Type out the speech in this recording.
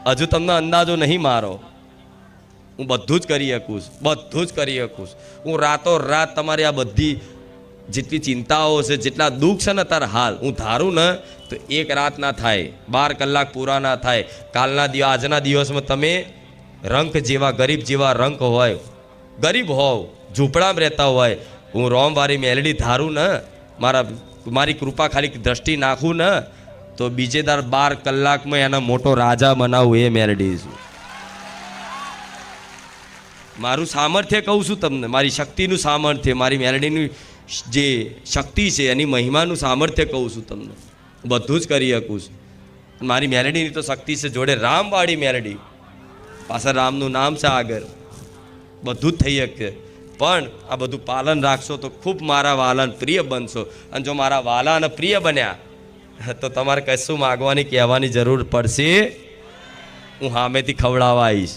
હજુ તમને અંદાજો નહીં મારો. હું બધું જ કરી શકું, બધું જ કરી શકું. હું રાતોરાત તમારી આ બધી જેટલી ચિંતાઓ છે, જેટલા દુઃખ છે ને તારા હાલ હું ધારું ને તો એક રાત ના થાય, 12 કલાક પૂરા ના થાય. કાલના દિવસ, આજના દિવસમાં તમે રંક જેવા, ગરીબ જેવા રંક હોય, ગરીબ હોવ, ઝૂંપડામાં રહેતા હોય, હું રોમવારી મેલડી ધારું ને, મારી કૃપા ખાલી દ્રષ્ટિ નાખું ને તો બીજે દાર 12 કલાકમાં એના મોટો રાજા બનાવું એ મેલડી છું. મારું સામર્થ્ય કહું છું તમને, મારી શક્તિનું સામર્થ્ય, મારી મેલડીની જે શક્તિ છે એની મહિમાનું સામર્થ્ય કહું છું તમને. બધું જ કરી શકું છું. મારી મેલડીની તો શક્તિ છે, જોડે રામવાળી મેલડી, પાછળ રામનું નામ છે આગળ, બધું જ થઈ શકે. પણ આ બધું પાલન રાખશો તો ખૂબ મારા વાલાને પ્રિય બનશો. અને જો મારા વાલાને પ્રિય બન્યા તો તમારે કશું માગવાની કહેવાની જરૂર પડશે, હું સામેથી ખવડાવવા આવીશ.